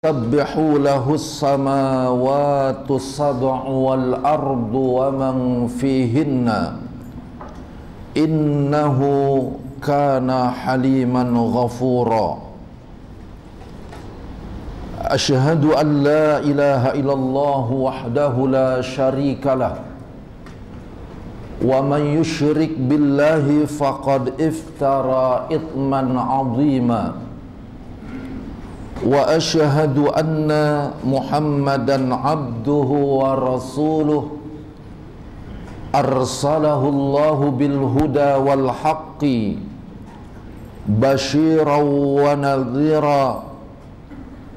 Sabbihu lahus samawatu sab'u wal ardu wa man fihinna innahu kana haliman ghafura. Asyhadu an la ilaha illallah wahdahu la syarika lah wa man yusyrik billahi faqad iftara ithman 'azima. Wa asyhadu anna Muhammadan abduhu wa rasuluh arsalahu Allahu bil huda wal haqqi basyiran wa nadhira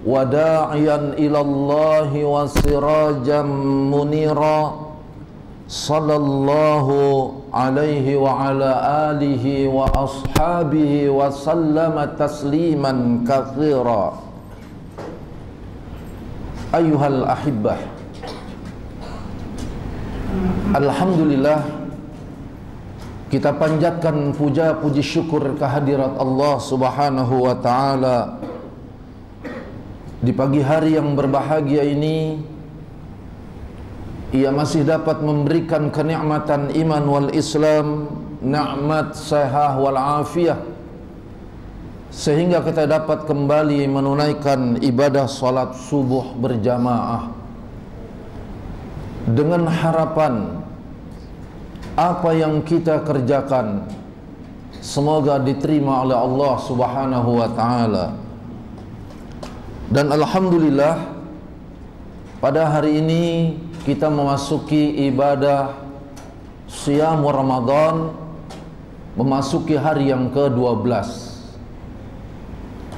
wa da'iyan ila Allahi wa sirajan munira. Sallallahu alaihi wa ala alihi wa ashabihi wa sallama tasliman katsira. Ayyuhal ahibbah, alhamdulillah, kita panjatkan puja puji syukur kehadirat Allah Subhanahu wa taala di pagi hari yang berbahagia ini. Ia masih dapat memberikan kenikmatan iman wal Islam, nikmat sihah wal afiyah, sehingga kita dapat kembali menunaikan ibadah salat subuh berjamaah dengan harapan apa yang kita kerjakan semoga diterima oleh Allah Subhanahu wa taala. Dan alhamdulillah, pada hari ini kita memasuki ibadah Siyam Ramadan, memasuki hari yang ke-12.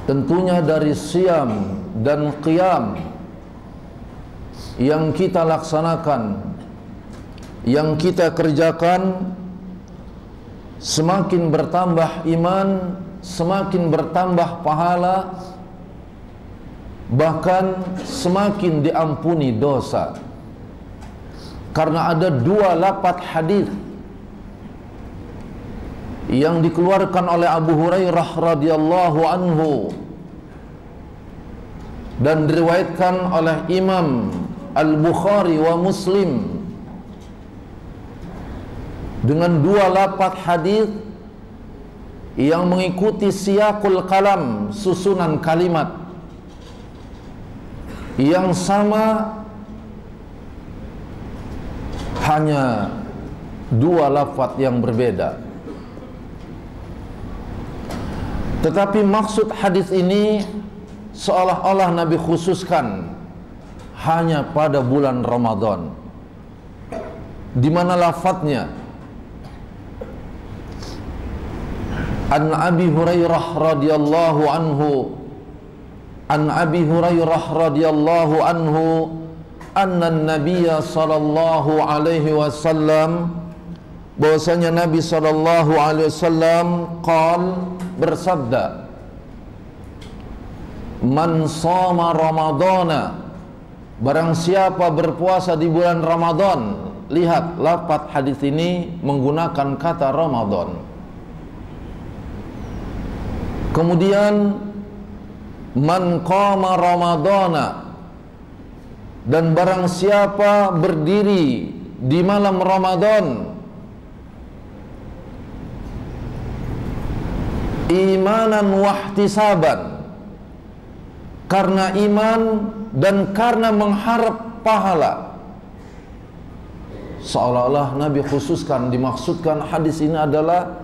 Tentunya dari Siyam dan Qiyam yang kita laksanakan, yang kita kerjakan, semakin bertambah iman, semakin bertambah pahala, bahkan semakin diampuni dosa. Karena ada dua lafaz hadis yang dikeluarkan oleh Abu Hurairah radhiyallahu anhu dan diriwayatkan oleh Imam Al-Bukhari wa Muslim dengan dua lafaz hadis yang mengikuti siyaqul kalam, susunan kalimat yang sama, hanya dua lafaz yang berbeda. Tetapi maksud hadis ini seolah-olah Nabi khususkan hanya pada bulan Ramadan. Di mana lafadznya? An Abi Hurairah radhiyallahu anhu, An Abi Hurairah radhiyallahu anhu, anna Nabiyya sallallahu alaihi wasallam, bahwasanya Nabi sallallahu alaihi wasallam bersabda, man shoma ramadhana, barang siapa berpuasa di bulan Ramadan. Lihat, lafaz hadis ini menggunakan kata Ramadan. Kemudian man qama ramadhana, dan barang siapa berdiri di malam Ramadan imanan wahtisaban, karena iman dan karena mengharap pahala. Seolah-olah Nabi khususkan, dimaksudkan hadis ini adalah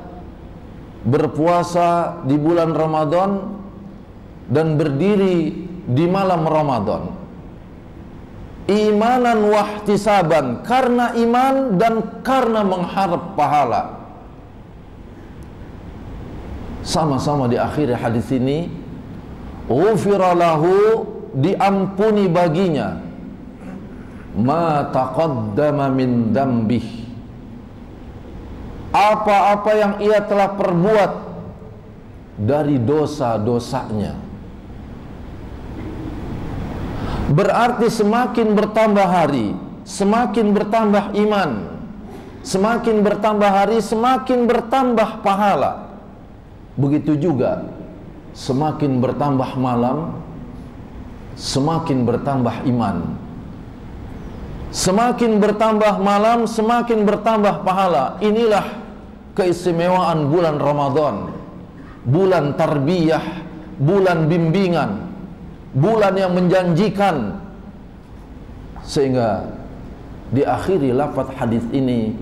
berpuasa di bulan Ramadan dan berdiri di malam Ramadan. Imanan wahtisaban, karena iman dan karena mengharap pahala. Sama-sama di akhir hadis ini, ghufira lahu, diampuni baginya, ma taqaddama min dambih, apa-apa yang ia telah perbuat dari dosa-dosanya. Berarti semakin bertambah hari, semakin bertambah iman, semakin bertambah hari, semakin bertambah pahala. Begitu juga semakin bertambah malam, semakin bertambah iman. Semakin bertambah malam, semakin bertambah pahala. Inilah keistimewaan bulan Ramadan, bulan tarbiyah, bulan bimbingan, bulan yang menjanjikan. Sehingga diakhiri lafaz hadis ini,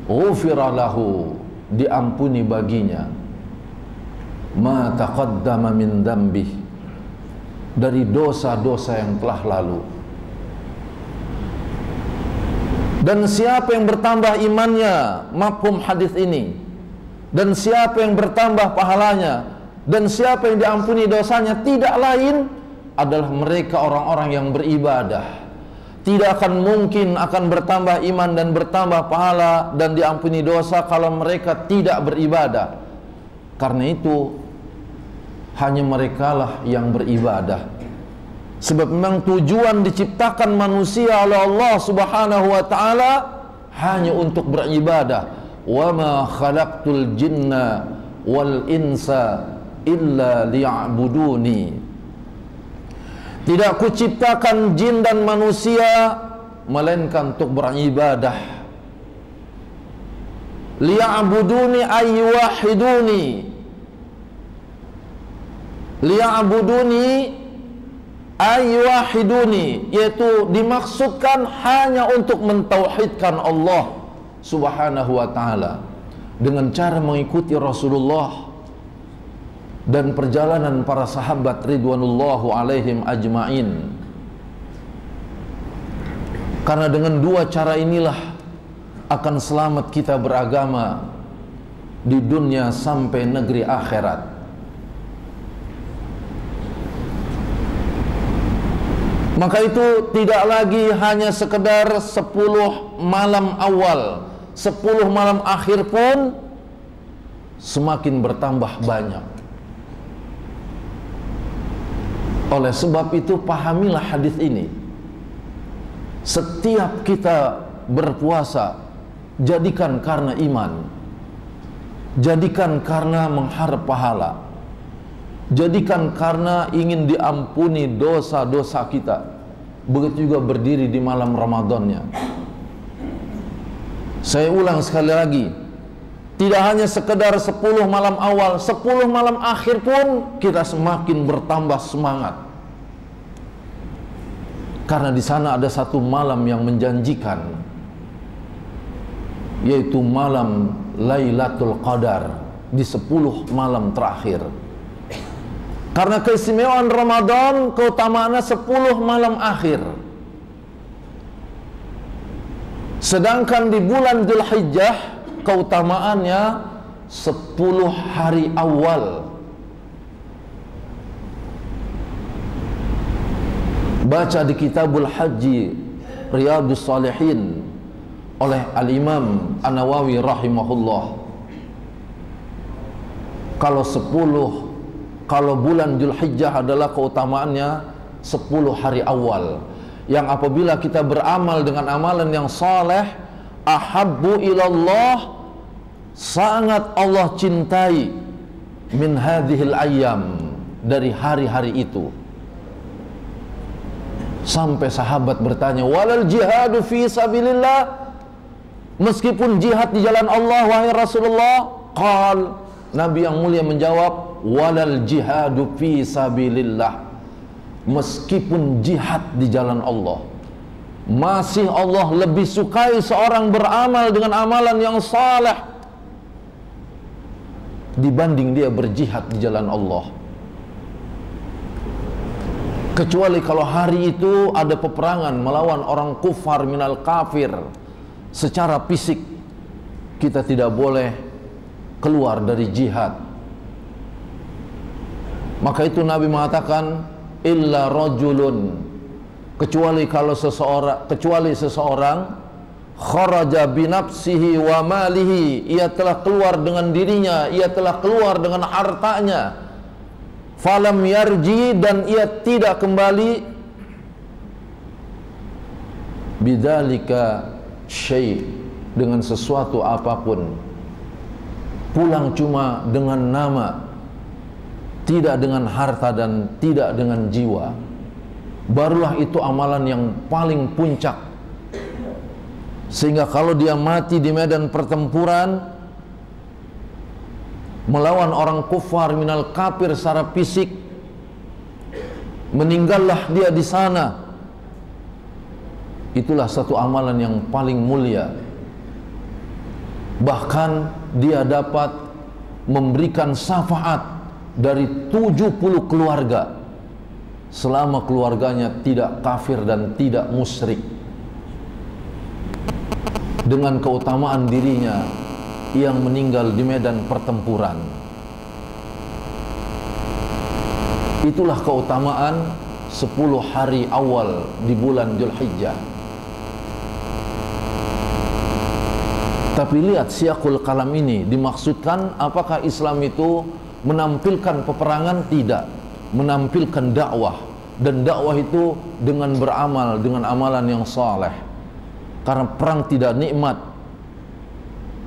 ghufira lahu, diampuni baginya ma taqaddama min dzambih, dari dosa-dosa yang telah lalu. Dan siapa yang bertambah imannya, mafhum hadis ini, dan siapa yang bertambah pahalanya, dan siapa yang diampuni dosanya, tidak lain adalah mereka orang-orang yang beribadah. Tidak akan mungkin akan bertambah iman dan bertambah pahala dan diampuni dosa kalau mereka tidak beribadah. Karena itu hanya merekalah yang beribadah. Sebab memang tujuan diciptakan manusia oleh Allah Subhanahu wa taala hanya untuk beribadah. Wa ma khalaqtul jinna wal insa illa liya'buduni. Tidak kuciptakan jin dan manusia melainkan untuk beribadah. Liya'buduni ay wahiduni. Liya'buduni ayyuhiduni, yaitu dimaksudkan hanya untuk mentauhidkan Allah Subhanahu wa ta'ala dengan cara mengikuti Rasulullah dan perjalanan para sahabat ridwanullahu alaihim ajma'in. Karena dengan dua cara inilah akan selamat kita beragama di dunia sampai negeri akhirat. Maka itu tidak lagi hanya sekedar 10 malam awal, 10 malam akhir pun semakin bertambah banyak. Oleh sebab itu pahamilah hadis ini. Setiap kita berpuasa, jadikan karena iman, jadikan karena mengharap pahala, jadikan karena ingin diampuni dosa-dosa kita. Begitu juga berdiri di malam Ramadannya. Saya ulang sekali lagi, tidak hanya sekedar 10 malam awal, 10 malam akhir pun kita semakin bertambah semangat. Karena di sana ada satu malam yang menjanjikan, yaitu malam Lailatul Qadar, di 10 malam terakhir. Karena keistimewaan Ramadan, keutamaannya 10 malam akhir. Sedangkan di bulan Dzulhijjah, keutamaannya 10 hari awal. Baca di Kitabul Haji Riyadhus Shalihin oleh Al-Imam An-Nawawi rahimahullah. Kalau bulan Dzulhijjah adalah keutamaannya 10 hari awal, yang apabila kita beramal dengan amalan yang saleh, ahabbu ilallah, sangat Allah cintai, min hadhil ayyam, dari hari-hari itu. Sampai sahabat bertanya, walal jihadu fi sabilillah, meskipun jihad di jalan Allah wahai Rasulullah? Qal, Nabi yang mulia menjawab, walal jihadu fi sabilillah, meskipun jihad di jalan Allah, masih Allah lebih sukai seorang beramal dengan amalan yang saleh dibanding dia berjihad di jalan Allah. Kecuali kalau hari itu ada peperangan melawan orang kufar minal kafir secara fisik, kita tidak boleh keluar dari jihad. Maka itu Nabi mengatakan, illa rajulun, kecuali seseorang kharaja binafsihi wa malihi, ia telah keluar dengan dirinya, ia telah keluar dengan hartanya, falam yarji, dan ia tidak kembali, bidzalika syai', dengan sesuatu apapun, pulang cuma dengan nama, tidak dengan harta dan tidak dengan jiwa. barulah itu amalan yang paling puncak. Sehingga kalau dia mati di medan pertempuran melawan orang kufar minal kafir secara fisik, meninggallah dia di sana, itulah satu amalan yang paling mulia. Bahkan dia dapat memberikan syafaat dari 70 keluarga selama keluarganya tidak kafir dan tidak musyrik, dengan keutamaan dirinya yang meninggal di medan pertempuran. Itulah keutamaan 10 hari awal di bulan Dzulhijjah. Tapi lihat siyaqul kalam ini, dimaksudkan apakah Islam itu menampilkan peperangan? Tidak, menampilkan dakwah. Dan dakwah itu dengan beramal, dengan amalan yang saleh. Karena perang tidak nikmat.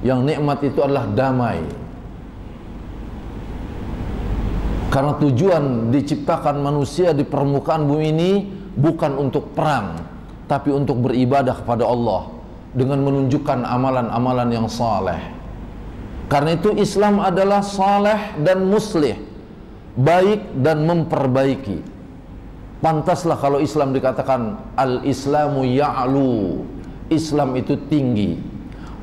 Yang nikmat itu adalah damai. Karena tujuan diciptakan manusia di permukaan bumi ini bukan untuk perang, tapi untuk beribadah kepada Allah dengan menunjukkan amalan-amalan yang saleh. Karena itu Islam adalah saleh dan muslih, baik dan memperbaiki. Pantaslah kalau Islam dikatakan al-Islamu ya'lu, Islam itu tinggi,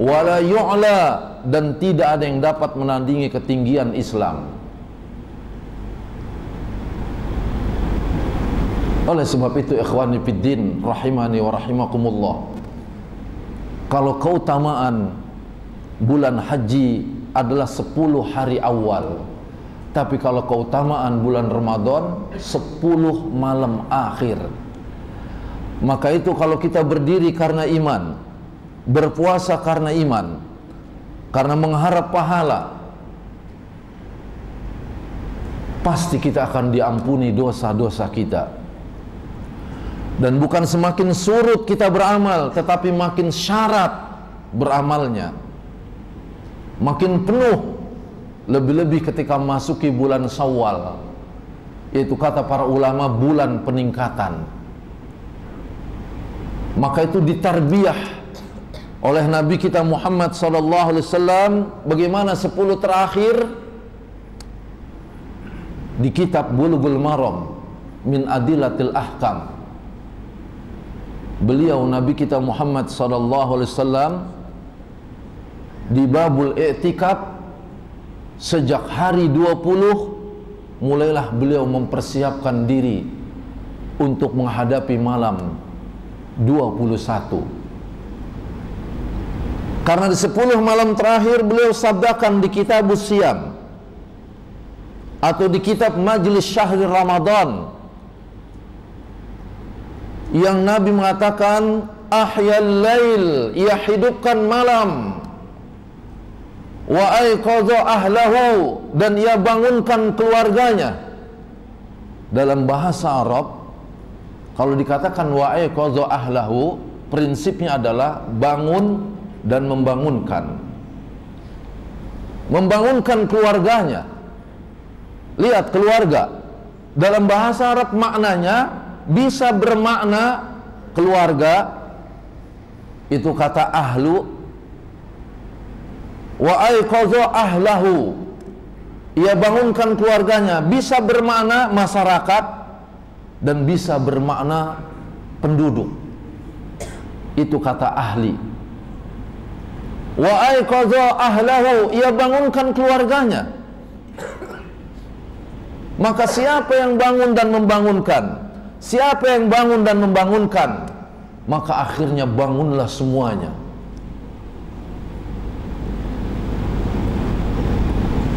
wala yu'la, dan tidak ada yang dapat menandingi ketinggian Islam. Oleh sebab itu ikhwani fiddin rahimani wa rahimakumullah, kalau keutamaan bulan haji adalah 10 hari awal, tapi kalau keutamaan bulan Ramadan 10 malam akhir. Maka itu kalau kita berdiri karena iman, berpuasa karena iman, karena mengharap pahala, pasti kita akan diampuni dosa-dosa kita. Dan bukan semakin surut kita beramal, tetapi makin syarat beramalnya, makin penuh. Lebih-lebih ketika masuki bulan Syawal, yaitu kata para ulama bulan peningkatan. Maka itu ditarbiyah oleh Nabi kita Muhammad SAW. Bagaimana 10 terakhir di kitab Bulughul Maram min Adillatil Ahkam, beliau Nabi kita Muhammad SAW di babul i'tikaf, sejak hari 20 mulailah beliau mempersiapkan diri untuk menghadapi malam 21. Karena di 10 malam terakhir beliau sabdakan di kitabus Siyam atau di kitab Majlis Syahri Ramadan, yang Nabi mengatakan ahyal lail, ia hidupkan malam, wa aiqadha ahlahu, dan ia bangunkan keluarganya. Dalam bahasa Arab, kalau dikatakan wa aiqadha ahlahu, prinsipnya adalah bangun dan membangunkan. Membangunkan keluarganya. Lihat, keluarga dalam bahasa Arab maknanya bisa bermakna keluarga, itu kata ahlu. Wa aiqadha ahlahu, ia bangunkan keluarganya, bisa bermakna masyarakat dan bisa bermakna penduduk, itu kata ahli. Wa aiqadha ahlahu, ia bangunkan keluarganya. Maka siapa yang bangun dan membangunkan, siapa yang bangun dan membangunkan, maka akhirnya bangunlah semuanya.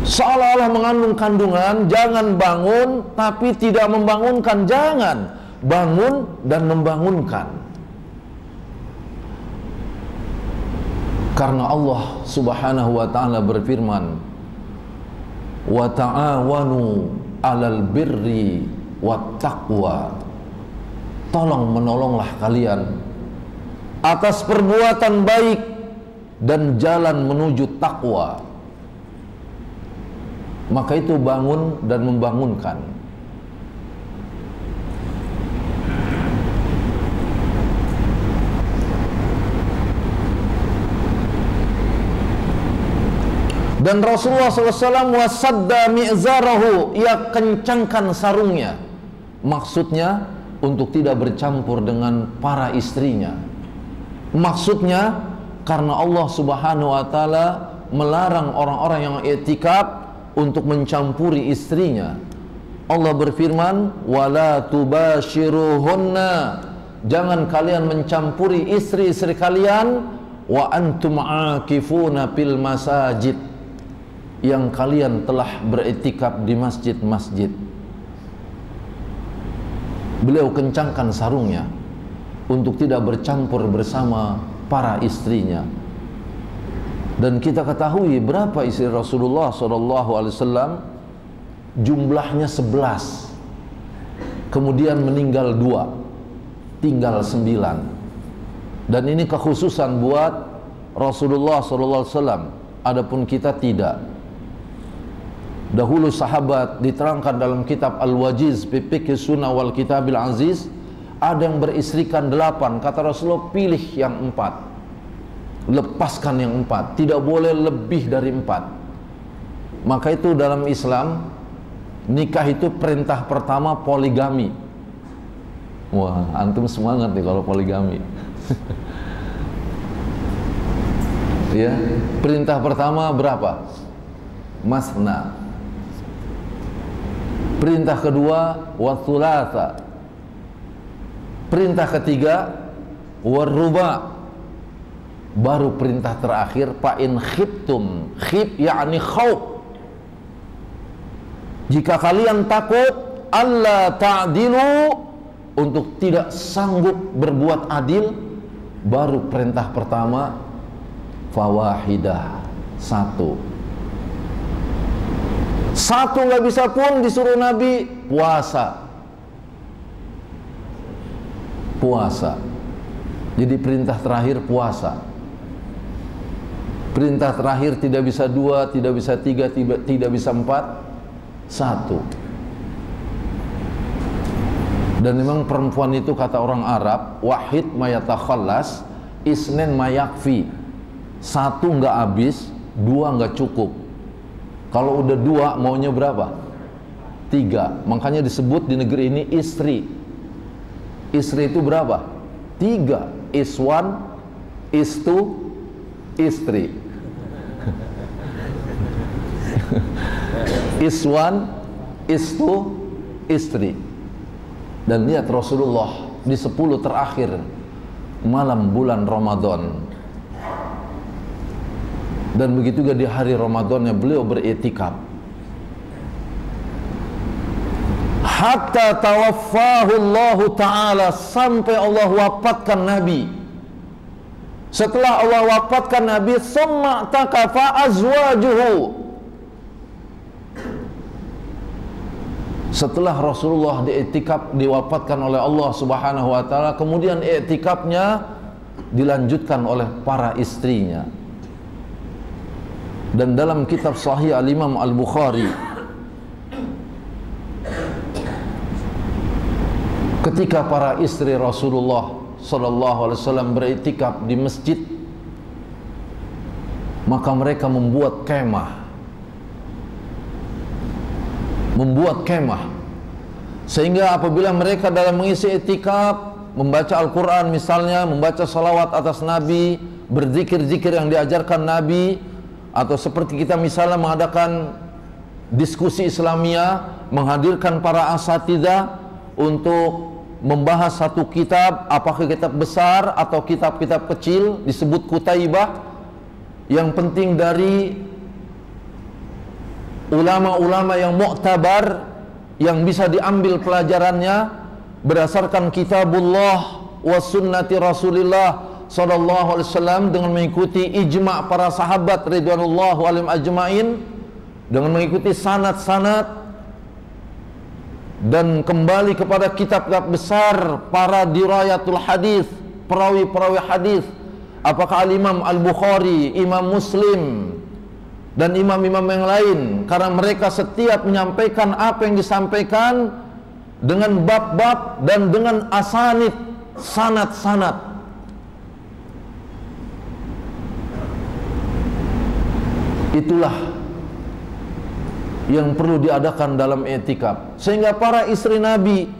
Seolah-olah mengandung kandungan, jangan bangun tapi tidak membangunkan. Jangan, bangun dan membangunkan. Karena Allah Subhanahu wa ta'ala berfirman, wa ta'awanu 'alal birri wat taqwa, tolong menolonglah kalian atas perbuatan baik dan jalan menuju takwa. Maka itu bangun dan membangunkan. Dan Rasulullah SAW wasadda mi'zarahu, ia kencangkan sarungnya, maksudnya untuk tidak bercampur dengan para istrinya. Maksudnya karena Allah Subhanahu wa taala melarang orang-orang yang i'tikaf untuk mencampuri istrinya. Allah berfirman, wala tubashiruhunna, jangan kalian mencampuri istri-istri kalian, wa antum aakifuna fil masajid, yang kalian telah beriktikaf di masjid-masjid. Beliau kencangkan sarungnya untuk tidak bercampur bersama para istrinya. Dan kita ketahui berapa istri Rasulullah SAW? Jumlahnya 11. Kemudian meninggal 2, tinggal 9. Dan ini kekhususan buat Rasulullah SAW. Adapun kita tidak. Dahulu sahabat diterangkan dalam kitab Al-Wajiz fi Fiqh Sunnah wal Kitabil Aziz, ada yang beristrikan 8. Kata Rasulullah, pilih yang 4, lepaskan yang 4, tidak boleh lebih dari 4. Maka itu dalam Islam, nikah itu perintah pertama poligami. Wah, antum semangat nih kalau poligami. Ya, perintah pertama berapa? Masna. Perintah kedua wathulatha. Perintah ketiga waruba. Baru perintah terakhir fa in khiftum. Khif yakni khauf. Jika kalian takut alla ta'dilu, untuk tidak sanggup berbuat adil, baru perintah pertama fawahidah, 1. Satu nggak bisa pun disuruh Nabi puasa. Puasa. Jadi perintah terakhir puasa. Perintah terakhir tidak bisa 2, tidak bisa 3, tidak bisa 4, 1. Dan memang perempuan itu kata orang Arab, wahid mayatakhallas, isnen mayakfi. 1 nggak habis, 2 nggak cukup. Kalau udah 2 maunya berapa? 3. Makanya disebut di negeri ini istri. Istri itu berapa? 3. Iswan, istu, istri. Iswan, istu, istri. Dan lihat Rasulullah di 10 terakhir malam bulan Ramadan. Dan begitu juga di hari Ramadannya beliau beriktikaf. Hatta tawaffahu Allah Ta'ala, sampai Allah wafatkan Nabi. Setelah Allah wafatkan Nabi, summa takafa azwajuhu. Setelah Rasulullah diiktikaf, diwafatkan oleh Allah Subhanahu wa taala, kemudian iktikafnya dilanjutkan oleh para istrinya. Dan dalam kitab Sahih Al-Imam Al-Bukhari, ketika para istri Rasulullah sallallahu alaihi wasallam beriktikaf di masjid, maka mereka membuat kemah. Sehingga apabila mereka dalam mengisi iktikaf, membaca Al-Quran misalnya, membaca salawat atas Nabi, berzikir-zikir yang diajarkan Nabi, atau seperti kita misalnya mengadakan diskusi Islamiyah, menghadirkan para asatidzah untuk membahas satu kitab, apakah kitab besar atau kitab-kitab kecil, disebut kutaibah. Yang penting dari ulama-ulama yang mu'tabar, yang bisa diambil pelajarannya berdasarkan kitabullah wa sunnati Rasulillah sallallahu alaihi wasallam, dengan mengikuti ijma' para sahabat ridwanullahu alaihim ajmain, dengan mengikuti sanad-sanad, dan kembali kepada kitab-kitab besar para dirayatul hadis, perawi-perawi hadis, apakah Al-Imam Al-Bukhari, Imam Muslim, dan imam-imam yang lain, karena mereka setiap menyampaikan apa yang disampaikan dengan bab-bab dan dengan asanid, sanad-sanad. Itulah yang perlu diadakan dalam i'tikaf. Sehingga para istri Nabi,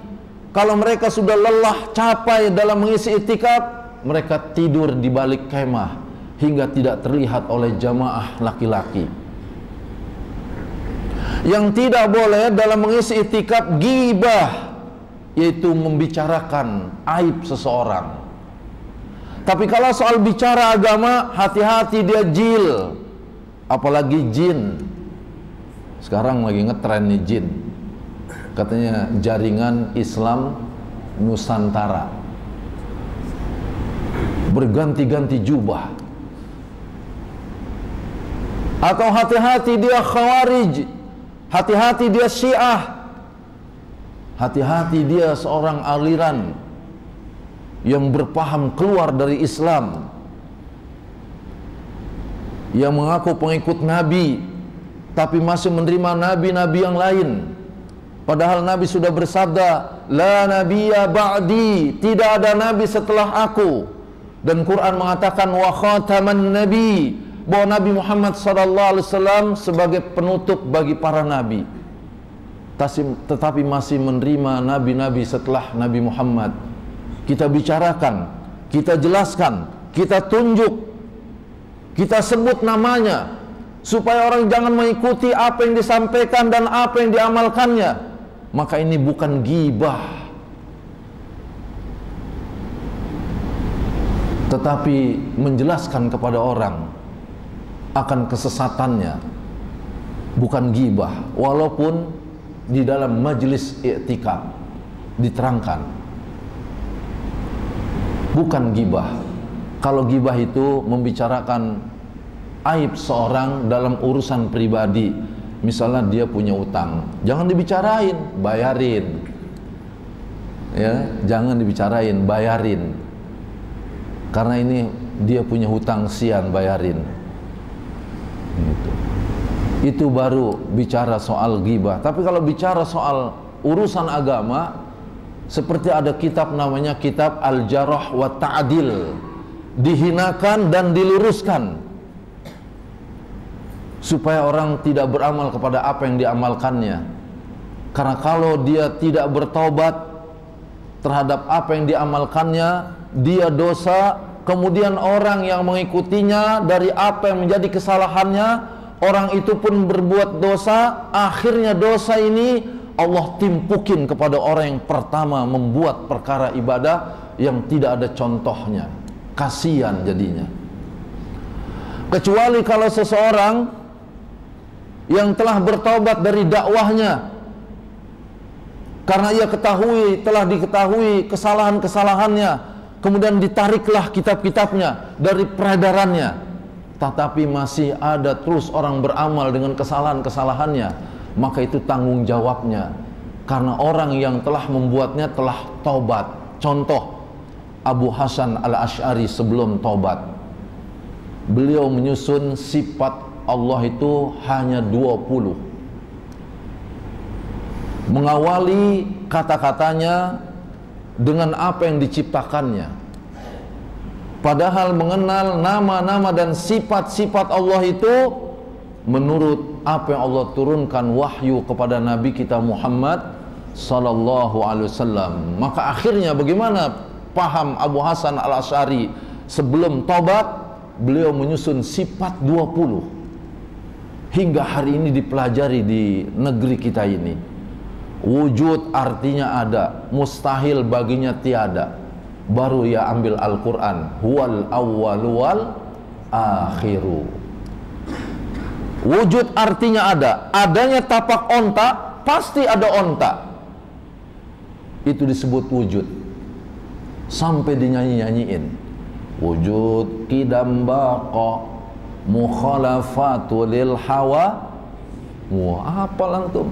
kalau mereka sudah lelah, capek dalam mengisi i'tikaf, mereka tidur di balik kemah hingga tidak terlihat oleh jamaah laki-laki. Yang tidak boleh dalam mengisi i'tikaf ghibah, yaitu membicarakan aib seseorang. Tapi kalau soal bicara agama, hati-hati, dia jil, apalagi jin. Sekarang lagi ngetren nih jin, katanya jaringan Islam Nusantara, berganti-ganti jubah. Atau hati-hati dia Khawarij, hati-hati dia Syiah, hati-hati dia seorang aliran yang berpaham keluar dari Islam, yang mengaku pengikut Nabi tapi masih menerima nabi-nabi yang lain. Padahal Nabi sudah bersabda, la nabiyya ba'di, tidak ada nabi setelah aku. Dan Quran mengatakan wa khataman nabi, bahwa Nabi Muhammad SAW sebagai penutup bagi para nabi. Tetapi masih menerima nabi-nabi setelah Nabi Muhammad. Kita bicarakan, kita jelaskan, kita tunjuk, kita sebut namanya, supaya orang jangan mengikuti apa yang disampaikan dan apa yang diamalkannya. Maka ini bukan ghibah, tetapi menjelaskan kepada orang akan kesesatannya, bukan ghibah. Walaupun di dalam majelis i'tikaf diterangkan, bukan ghibah. Kalau ghibah itu membicarakan aib seorang dalam urusan pribadi. Misalnya dia punya utang, jangan dibicarain, bayarin. Ya, jangan dibicarain, bayarin. Karena ini dia punya hutang, sian, bayarin. Gitu. Itu baru bicara soal ghibah. Tapi kalau bicara soal urusan agama, seperti ada kitab namanya kitab Al-Jarh wa Ta'dil, dihinakan dan diluruskan supaya orang tidak beramal kepada apa yang diamalkannya. Karena kalau dia tidak bertobat terhadap apa yang diamalkannya, dia dosa. Kemudian orang yang mengikutinya dari apa yang menjadi kesalahannya, orang itu pun berbuat dosa. Akhirnya dosa ini Allah timpukin kepada orang yang pertama membuat perkara ibadah yang tidak ada contohnya. Kasihan jadinya. Kecuali kalau seseorang yang telah bertobat dari dakwahnya, karena ia telah diketahui kesalahan-kesalahannya, kemudian ditariklah kitab-kitabnya dari peredarannya, tetapi masih ada terus orang beramal dengan kesalahan-kesalahannya, maka itu tanggung jawabnya. Karena orang yang telah membuatnya telah taubat. Contoh Abu Hasan Al-Asy'ari sebelum taubat, beliau menyusun sifat Allah itu hanya 20. Mengawali kata-katanya dengan apa yang diciptakannya. Padahal mengenal nama-nama dan sifat-sifat Allah itu menurut apa yang Allah turunkan wahyu kepada Nabi kita Muhammad sallallahu alaihi wasallam. Maka akhirnya bagaimana paham Abu Hasan Al-Asy'ari sebelum tobat? Beliau menyusun sifat 20. Hingga hari ini dipelajari di negeri kita ini. Wujud artinya ada, mustahil baginya tiada. Baru ya ambil Al-Quran, huwal awwalu wal akhiru. Wujud artinya ada, adanya tapak onta, pasti ada onta. Itu disebut wujud. Sampai dinyanyi-nyanyiin, wujud kidam baqa mukhalafatu lil hawa. Wah, apa lantum?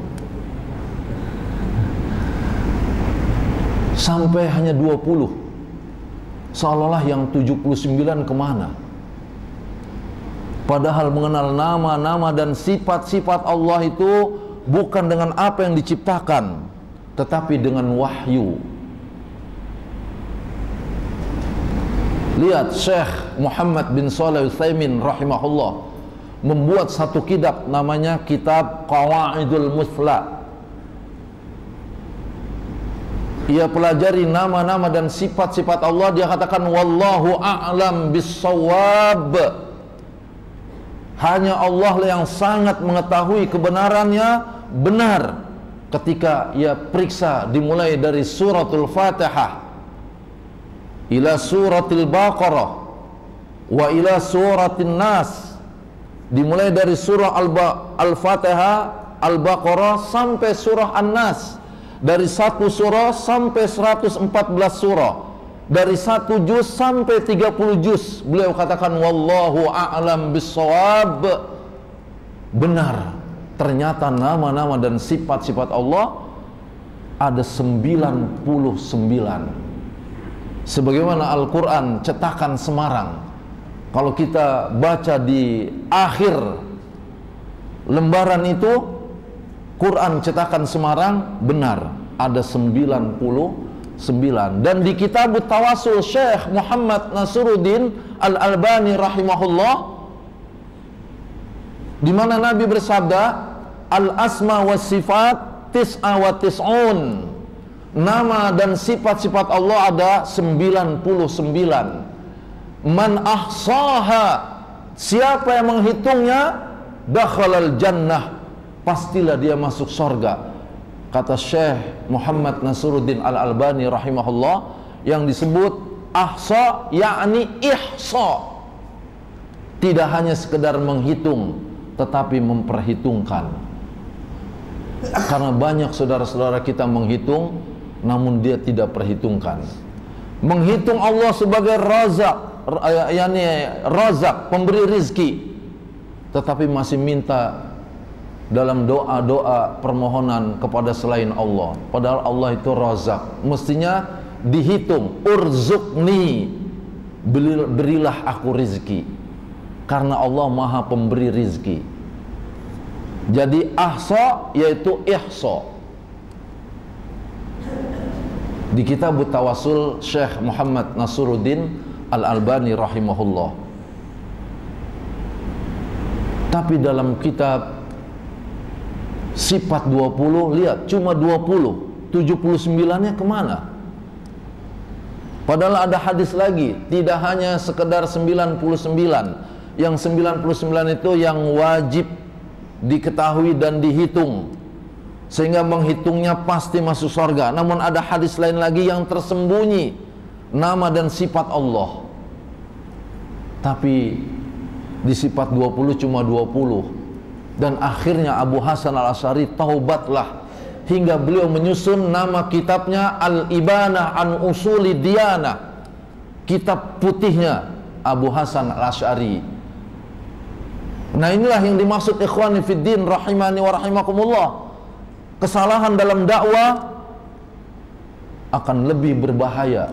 Sampai hanya 20. Seolah-olah yang 79 kemana? Padahal mengenal nama-nama dan sifat-sifat Allah itu bukan dengan apa yang diciptakan, tetapi dengan wahyu. Lihat Syekh Muhammad bin Shalih Al-Utsaimin rahimahullah, membuat satu kitab namanya kitab Qawaidul Muthla. Ia pelajari nama-nama dan sifat-sifat Allah. Dia katakan wallahu a'lam bis-shawab. Hanya Allah yang sangat mengetahui kebenarannya benar. Ketika ia periksa dimulai dari suratul Fatihah ila suratil Baqarah wa ila suratin Nas, dimulai dari surah Al-Fatihah, Al-Baqarah sampai surah An-Nas, dari satu surah sampai 114 surah, dari satu juz sampai 30 juz. Beliau katakan wallahu a'lam bis-shawab. Benar, ternyata nama-nama dan sifat-sifat Allah ada 99. Sebagaimana Al-Quran cetakan Semarang, kalau kita baca di akhir lembaran itu, Quran cetakan Semarang, benar ada 99. Dan di kitab Tawassul Syekh Muhammad Nasiruddin Al-Albani rahimahullah, di mana Nabi bersabda al-asma was sifat tis'a wa tis'un, nama dan sifat-sifat Allah ada 99. Man ahsaha, siapa yang menghitungnya, dakhalal jannah, pastilah dia masuk surga. Kata Syekh Muhammad Nasiruddin Al-Albani rahimahullah, yang disebut ahsa yakni ihsa, tidak hanya sekedar menghitung tetapi memperhitungkan. Karena banyak saudara-saudara kita menghitung namun dia tidak perhitungkan. Menghitung Allah sebagai razak, razak, pemberi rizki, tetapi masih minta dalam doa-doa permohonan kepada selain Allah. Padahal Allah itu razak, mestinya dihitung. Urzukni, berilah aku rizki, karena Allah maha pemberi rizki. Jadi ahsa yaitu ihsa. Di kitab Tawassul Syekh Muhammad Nasiruddin Al-Albani rahimahullah. Tapi dalam kitab Sifat 20, lihat cuma 20, 79-nya kemana? Padahal ada hadis lagi, tidak hanya sekedar 99. Yang 99 itu yang wajib diketahui dan dihitung, sehingga menghitungnya pasti masuk surga. Namun ada hadis lain lagi yang tersembunyi, nama dan sifat Allah. Tapi di sifat 20 cuma 20. Dan akhirnya Abu Hasan Al-Asy'ari taubatlah, hingga beliau menyusun nama kitabnya Al-Ibanah an Usuli Diyanah, kitab putihnya Abu Hasan Al-Asy'ari. Nah, inilah yang dimaksud ikhwani fiddin rahimani wa rahimakumullah. Kesalahan dalam dakwah akan lebih berbahaya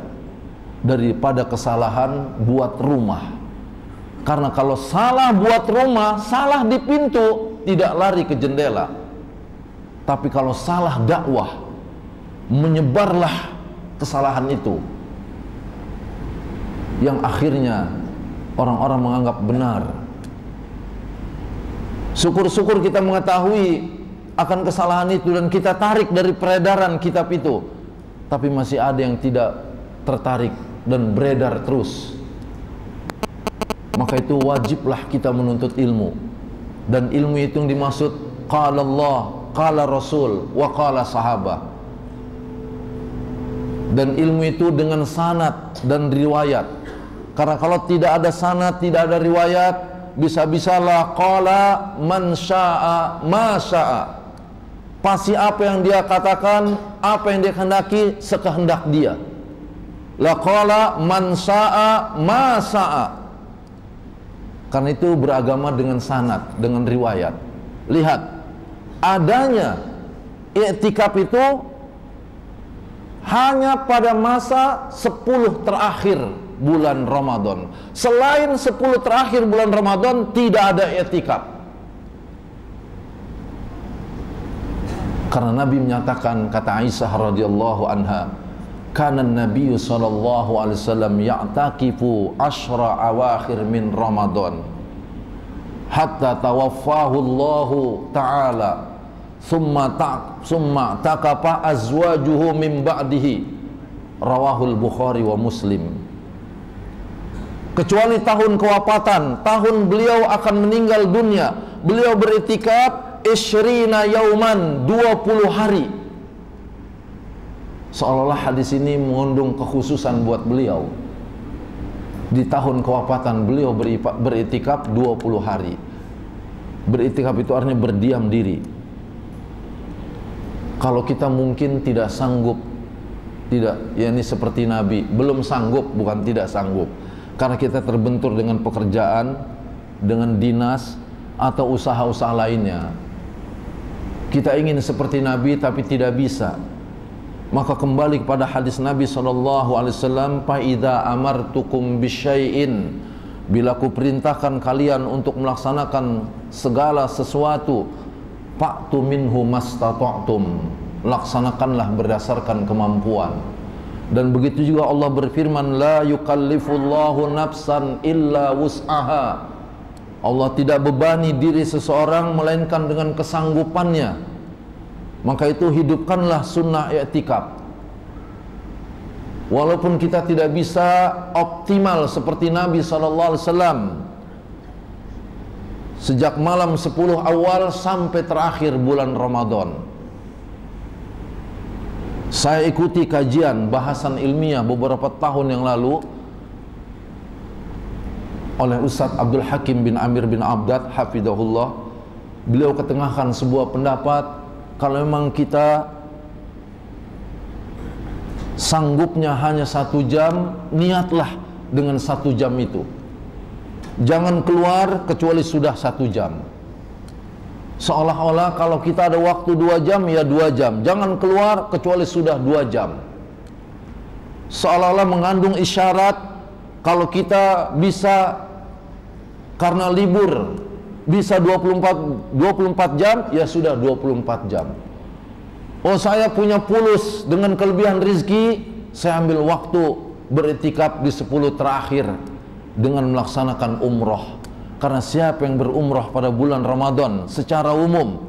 daripada kesalahan buat rumah. Karena kalau salah buat rumah, salah di pintu, tidak lari ke jendela. Tapi kalau salah dakwah, menyebarlah kesalahan itu, yang akhirnya orang-orang menganggap benar. Syukur-syukur kita mengetahui akan kesalahan itu dan kita tarik dari peredaran kitab itu. Tapi masih ada yang tidak tertarik dan beredar terus. Maka itu wajiblah kita menuntut ilmu. Dan ilmu itu yang dimaksud qala Allah, qala Rasul, wa qala sahabah. Dan ilmu itu dengan sanad dan riwayat. Karena kalau tidak ada sanad, tidak ada riwayat, bisa-bisalah qala man syaa ma syaa. Pasti apa yang dia katakan, apa yang dia kehendaki, sekehendak dia. La qala man syaa ma syaa. Karena itu beragama dengan sanad, dengan riwayat. Lihat, adanya i'tikaf itu hanya pada masa 10 terakhir bulan Ramadan. Selain 10 terakhir bulan Ramadan tidak ada i'tikaf. Karena Nabi menyatakan, kata Aisyah radhiyallahu anha, kana Nabi sallallahu alaihi wasallam ya'takifu ashra awakhir min Ramadan. hatta tawaffahu Allahu ta'ala summa takafa azwajuhu min ba'dihi, rawahul Bukhari wa Muslim. Kecuali tahun kewafatan, tahun beliau akan meninggal dunia, beliau beritikaf isyrina yauman, 20 hari. Seolah-olah hadis ini mengandung kekhususan buat beliau. Di tahun kewafatan beliau beritikaf 20 hari. Beritikaf itu artinya berdiam diri. Kalau kita mungkin tidak sanggup, tidak, ya ini seperti Nabi, belum sanggup, bukan tidak sanggup, karena kita terbentur dengan pekerjaan, dengan dinas, atau usaha-usaha lainnya. Kita ingin seperti Nabi tapi tidak bisa. Maka kembali kepada hadis Nabi SAW, fa idza amartukum bisyai'in, bila ku perintahkan kalian untuk melaksanakan segala sesuatu, fa'tu minhu mastata'tum, laksanakanlah berdasarkan kemampuan. Dan begitu juga Allah berfirman, la yukallifullahu nafsan illa wus'aha. Allah tidak bebani diri seseorang melainkan dengan kesanggupannya. Maka itu hidupkanlah sunnah i'tikaf. Walaupun kita tidak bisa optimal seperti Nabi SAW, sejak malam 10 awal sampai terakhir bulan Ramadan. Saya ikuti kajian bahasan ilmiah beberapa tahun yang lalu oleh Ustadz Abdul Hakim bin Amir bin Abdad hafidhahullah. Beliau ketengahkan sebuah pendapat, kalau memang kita sanggupnya hanya 1 jam, niatlah dengan 1 jam itu. Jangan keluar kecuali sudah 1 jam. Seolah-olah kalau kita ada waktu 2 jam, ya 2 jam. Jangan keluar kecuali sudah 2 jam. Seolah-olah mengandung isyarat, kalau kita bisa karena libur bisa 24 jam, ya sudah 24 jam. Oh, saya punya pulus dengan kelebihan rizki, saya ambil waktu beriktikaf di 10 terakhir dengan melaksanakan umroh. Karena siapa yang berumrah pada bulan Ramadan secara umum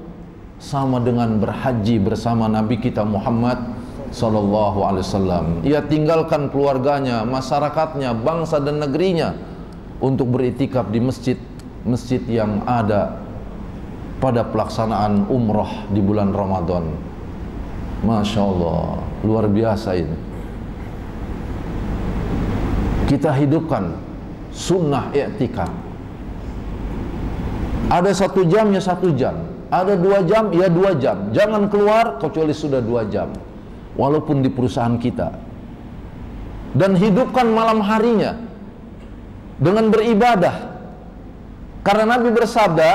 sama dengan berhaji bersama Nabi kita Muhammad sallallahu alaihi wasallam. Ia tinggalkan keluarganya, masyarakatnya, bangsa dan negerinya untuk beriktikaf di masjid yang ada pada pelaksanaan umrah di bulan Ramadan. Masya Allah, luar biasa ini. Kita hidupkan sunnah i'tikaf. Ada 1 jam, ya 1 jam. Ada 2 jam, ya 2 jam. Jangan keluar kecuali sudah 2 jam. Walaupun di perusahaan kita. Dan hidupkan malam harinya dengan beribadah. Karena Nabi bersabda,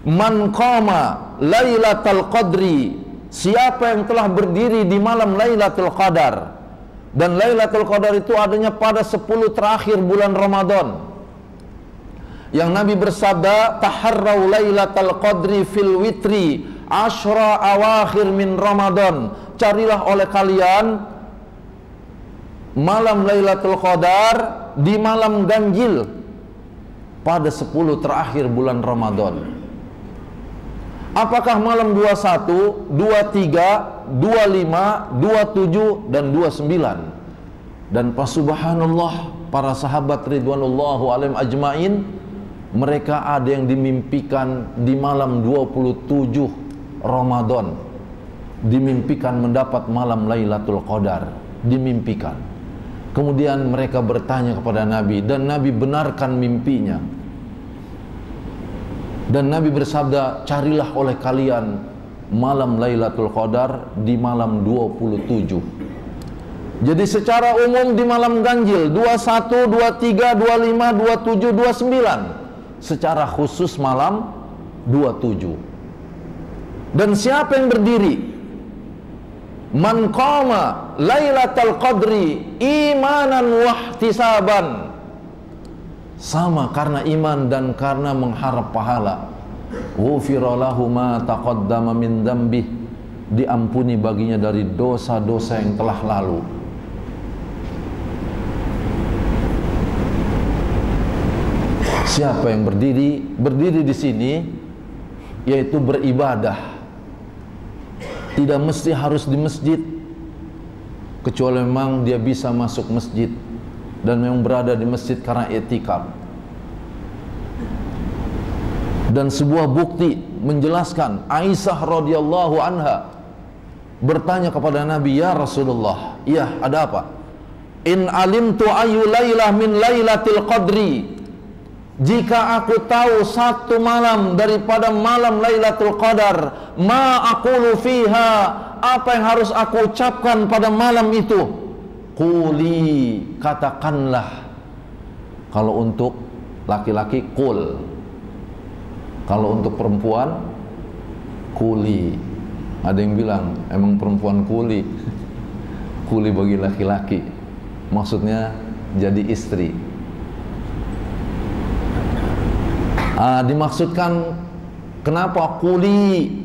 man qama lailatul qadri, siapa yang telah berdiri di malam Lailatul Qadar. Dan Lailatul Qadar itu adanya pada 10 terakhir bulan Ramadan. Yang Nabi bersabda, taharrau lailatul qadri fil witri asyra awakhir min Ramadan. Carilah oleh kalian malam Lailatul Qadar di malam ganjil pada 10 terakhir bulan Ramadan. Apakah malam 21, 23, 25, 27 dan 29? Dan pas subhanallah, para sahabat ridwanullahu alaihim ajmain, mereka ada yang dimimpikan di malam 27 Ramadan, dimimpikan mendapat malam Lailatul Qadar, dimimpikan. Kemudian mereka bertanya kepada Nabi, dan Nabi benarkan mimpinya. Dan Nabi bersabda, carilah oleh kalian malam Lailatul Qadar di malam 27. Jadi secara umum di malam ganjil 21, 23, 25, 27, 29. Secara khusus malam 27. Dan siapa yang berdiri? Man qama Lailatul Qadri imanan wahtisaban. Sama karena iman dan karena mengharap pahala. Ghufira lahu ma taqaddama min dzambih, diampuni baginya dari dosa-dosa yang telah lalu. Siapa yang berdiri di sini, yaitu beribadah, tidak mesti harus di masjid, kecuali memang dia bisa masuk masjid dan memang berada di masjid karena i'tikaf. Dan sebuah bukti menjelaskan, Aisyah radhiyallahu anha bertanya kepada Nabi, "Ya Rasulullah, iya, ada apa?" "In alimtu ayu lailah min lailatil qadri." Jika aku tahu satu malam daripada malam Lailatul Qadar, ma aqulu fiha, apa yang harus aku ucapkan pada malam itu? Quli, katakanlah. Kalau untuk laki-laki qul, kalau untuk perempuan quli. Ada yang bilang emang perempuan quli, quli bagi laki-laki, maksudnya jadi istri. Dimaksudkan kenapa quli,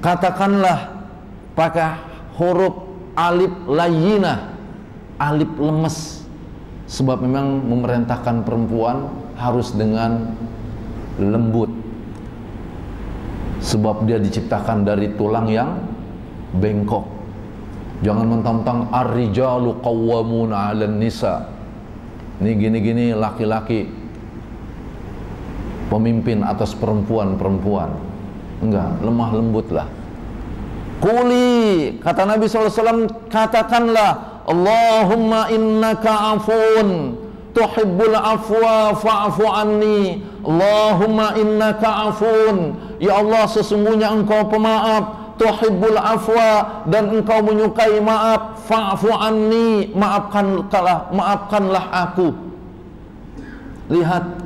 katakanlah pakai huruf alif layyinah, alif lemes, sebab memang memerintahkan perempuan harus dengan lembut, sebab dia diciptakan dari tulang yang bengkok. Jangan mentang-mentang ar-rijalu qawwamuna 'alan nisa, ini gini-gini laki-laki pemimpin atas perempuan-perempuan. Enggak, lemah lembutlah. Quli, kata Nabi SAW, katakanlah, Allahumma innaka afun tuhibbul afwa fa'fu anni. Allahumma innaka afun, ya Allah, sesungguhnya engkau pemaaf, tuhibbul afwa, dan engkau menyukai maaf, fa'fu anni, maafkanlah aku. Lihat,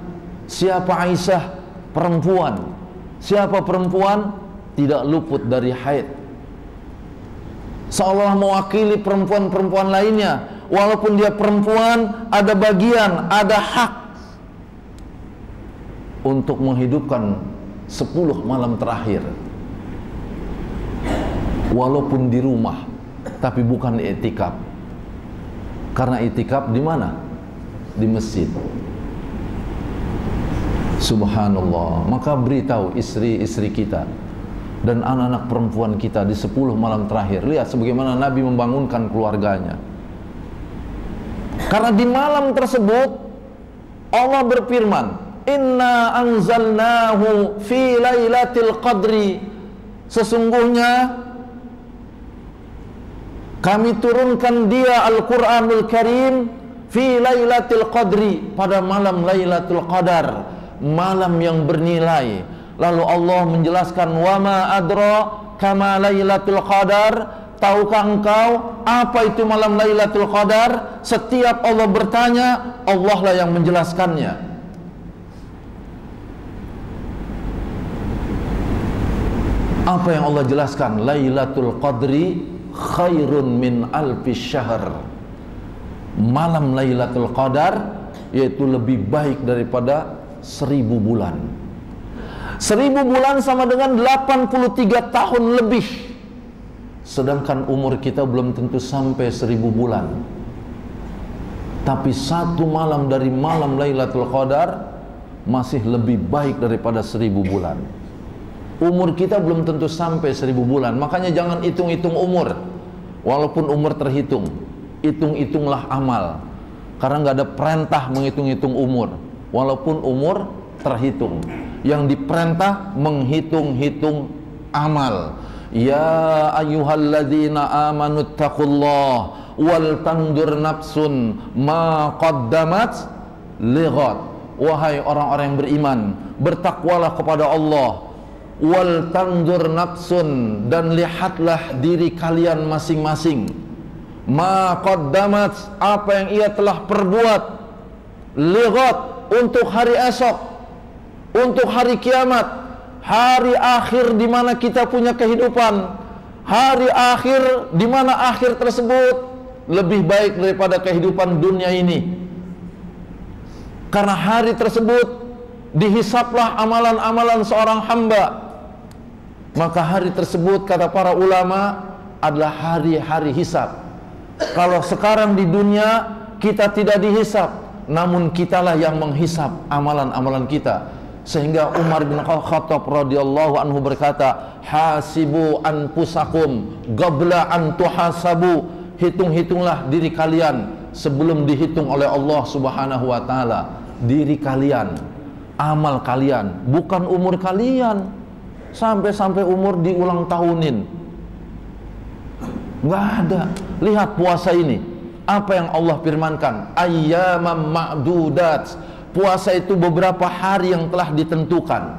siapa Aisyah? Perempuan. Siapa perempuan? Tidak luput dari haid. Seolah mewakili perempuan-perempuan lainnya. Walaupun dia perempuan, ada bagian, ada hak untuk menghidupkan 10 malam terakhir. Walaupun di rumah, tapi bukan i'tikaf. Karena i'tikaf di mana? Di masjid. Subhanallah. Maka beritahu istri-istri kita dan anak-anak perempuan kita di 10 malam terakhir. Lihat sebagaimana Nabi membangunkan keluarganya. Karena di malam tersebut Allah berfirman, "Inna anzalnahu fi lailatul qadri." Sesungguhnya kami turunkan dia Al-Quranul Karim fi lailatul qadri, pada malam Lailatul Qadar, malam yang bernilai. Lalu Allah menjelaskan, wa ma adra kama Lailatul Qadar, tahukah engkau apa itu malam Lailatul Qadar? Setiap Allah bertanya, Allah lah yang menjelaskannya. Apa yang Allah jelaskan? Lailatul Qadri khairun min alfi syahr. Malam Lailatul Qadar yaitu lebih baik daripada 1000 bulan. 1000 bulan sama dengan 83 tahun lebih. Sedangkan umur kita belum tentu sampai 1000 bulan. Tapi satu malam dari malam Lailatul Qadar masih lebih baik daripada 1000 bulan. Umur kita belum tentu sampai 1000 bulan. Makanya jangan hitung-hitung umur. Walaupun umur terhitung, hitung-hitunglah amal. Karena nggak ada perintah menghitung-hitung umur. Walaupun umur terhitung, yang diperintah menghitung-hitung amal. Ya ayyuhalladzina amanu taqullah wal tandur nafsun ma qaddamat lighad. Wahai orang-orang yang beriman, bertakwalah kepada Allah. Wal tandur nafsun, dan lihatlah diri kalian masing-masing. Ma qaddamat, apa yang ia telah perbuat, lighad, untuk hari esok, untuk hari kiamat, hari akhir di mana kita punya kehidupan, hari akhir di mana akhir tersebut lebih baik daripada kehidupan dunia ini. Karena hari tersebut dihisaplah amalan-amalan seorang hamba. Maka hari tersebut, kata para ulama, adalah hari-hari hisap. Kalau sekarang di dunia kita tidak dihisap, namun kitalah yang menghisap amalan-amalan kita. Sehingga Umar bin Khattab radhiyallahu anhu berkata, hasibu anfusakum qabla an tuhasabu, hitung-hitunglah diri kalian sebelum dihitung oleh Allah Subhanahu wa taala. Diri kalian, amal kalian, bukan umur kalian. Sampai umur diulang tahunin, nggak ada. Lihat puasa ini, apa yang Allah firmankan, ayyamam ma'dudat. Puasa itu beberapa hari yang telah ditentukan.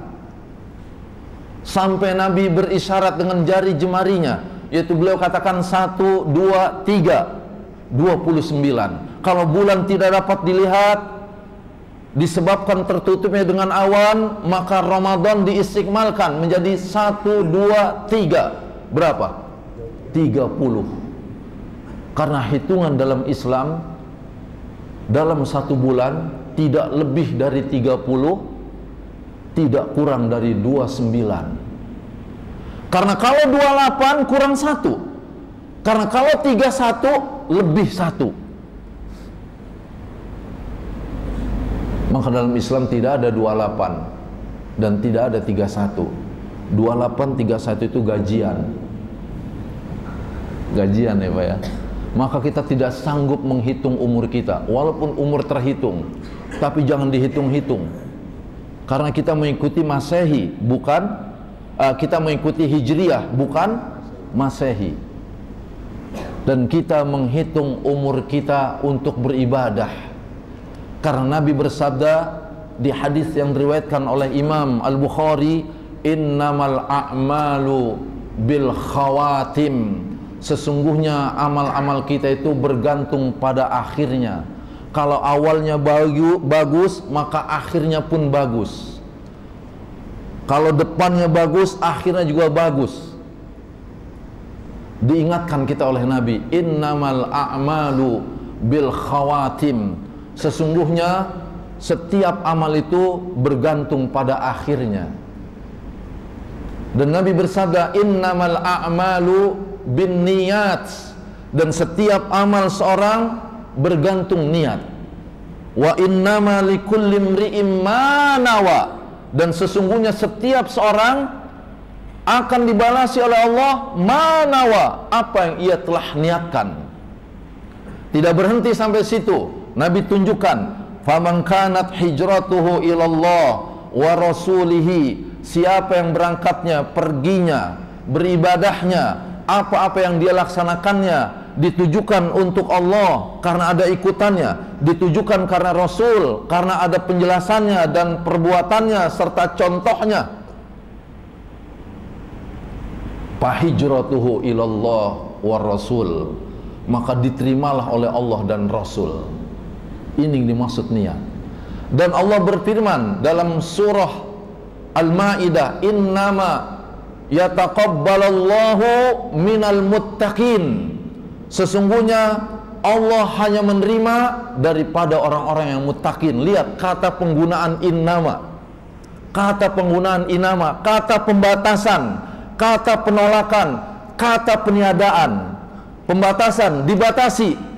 Sampai Nabi berisyarat dengan jari jemarinya, yaitu beliau katakan 1, 2, 3, 29. Kalau bulan tidak dapat dilihat disebabkan tertutupnya dengan awan, maka Ramadan diistikmalkan menjadi 1, 2, 3. Berapa? 30. Karena hitungan dalam Islam, dalam satu bulan tidak lebih dari 30, tidak kurang dari 29. Karena kalau 28 kurang 1. Karena kalau 31 lebih 1. Maka dalam Islam tidak ada 28 dan tidak ada 31. 28, 31 itu gajian. Gajian ya Pak ya. Maka kita tidak sanggup menghitung umur kita, walaupun umur terhitung, tapi jangan dihitung-hitung. Karena kita mengikuti Masehi, bukan kita mengikuti Hijriyah, bukan Masehi. Dan kita menghitung umur kita untuk beribadah. Karena Nabi bersabda di hadis yang diriwayatkan oleh Imam Al-Bukhari, innamal a'malu bil khawatim. Sesungguhnya amal-amal kita itu bergantung pada akhirnya. Kalau awalnya bagus, maka akhirnya pun bagus. Kalau depannya bagus, akhirnya juga bagus. Diingatkan kita oleh Nabi, innamal a'malu bil khawatim. Sesungguhnya setiap amal itu bergantung pada akhirnya. Dan Nabi bersabda, innamal a'malu bin niyat. Dan setiap amal seorang bergantung niat. Wa innama likulli imri'in ma nawa. Dan sesungguhnya setiap seorang akan dibalasi oleh Allah ma nawa, apa yang ia telah niatkan. Tidak berhenti sampai situ. Nabi tunjukkan, faman kanat hijratuhu ilallah wa rasulihi. Siapa yang berangkatnya, perginya, beribadahnya, apa-apa yang dia laksanakannya ditujukan untuk Allah karena ada ikutannya, ditujukan karena Rasul karena ada penjelasannya dan perbuatannya serta contohnya, fahijratuhu ilallah wa rasul, maka diterimalah oleh Allah dan Rasul. Ini yang dimaksud niat. Dan Allah berfirman dalam surah Al-Ma'idah, innama yataqabbalallahu minal muttaqin. Sesungguhnya Allah hanya menerima daripada orang-orang yang muttaqin. Lihat kata penggunaan innama, kata penggunaan innama, kata pembatasan, kata penolakan, kata peniadaan. Pembatasan, dibatasi.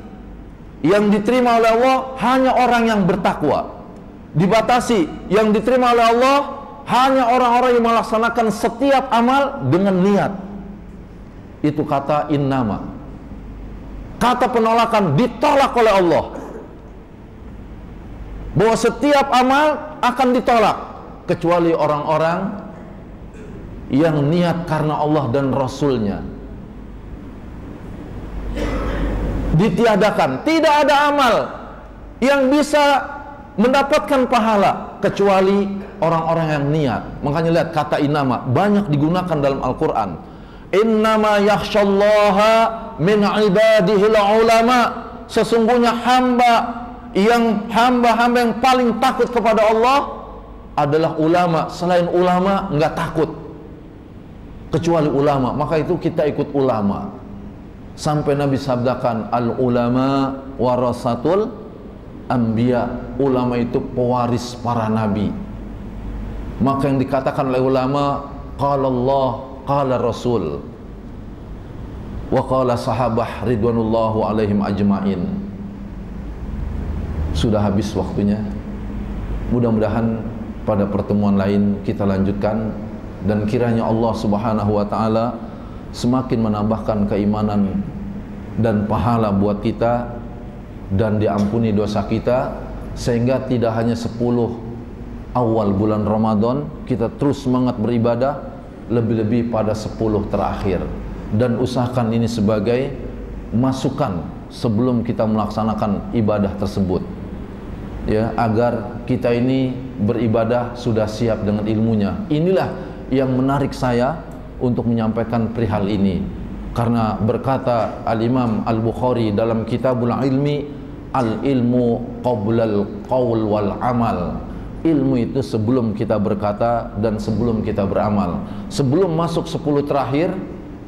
Yang diterima oleh Allah hanya orang yang bertakwa. Dibatasi, yang diterima oleh Allah hanya orang-orang yang melaksanakan setiap amal dengan niat. Itu kata innama. Kata penolakan, ditolak oleh Allah, bahwa setiap amal akan ditolak kecuali orang-orang yang niat karena Allah dan Rasulnya. Ditiadakan, tidak ada amal yang bisa mendapatkan pahala kecuali orang-orang yang niat. Makanya lihat kata innama banyak digunakan dalam Al-Quran. Innama yakhshallaha min ibadihil ulama. Sesungguhnya hamba yang paling takut kepada Allah adalah ulama. Selain ulama nggak takut kecuali ulama. Maka itu kita ikut ulama. Sampai Nabi sabdakan, al ulama warasatul anbiya. Ulama itu pewaris para nabi. Maka yang dikatakan oleh ulama, qala Allah, qala Rasul, wa qala sahabah ridwanullahu alaihim ajmain. sudah habis waktunya. Mudah-mudahan pada pertemuan lain kita lanjutkan, dan kiranya Allah Subhanahu wa taala semakin menambahkan keimanan dan pahala buat kita, dan diampuni dosa kita, sehingga tidak hanya 10 awal bulan Ramadan kita terus semangat beribadah, lebih-lebih pada 10 terakhir. Dan usahakan ini sebagai masukan sebelum kita melaksanakan ibadah tersebut, ya, agar kita ini beribadah sudah siap dengan ilmunya. Inilah yang menarik saya untuk menyampaikan perihal ini, karena berkata Al-Imam Al-Bukhari dalam Kitabul Ilmi, al-ilmu qablal qaul wal amal. Ilmu itu sebelum kita berkata dan sebelum kita beramal. Sebelum masuk 10 terakhir,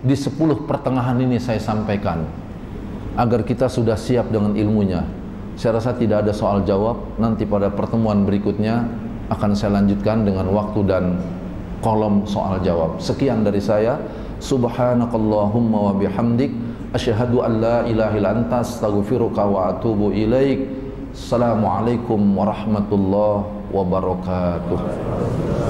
di 10 pertengahan ini saya sampaikan agar kita sudah siap dengan ilmunya. Saya rasa tidak ada soal jawab. Nanti pada pertemuan berikutnya akan saya lanjutkan dengan waktu dan kolom soal jawab. Sekian dari saya. Subhanakallahumma wa bihamdik, asyhadu an la ilaha illa anta, astaghfiruka wa atubu ilaik. Assalamualaikum warahmatullahi wabarakatuh.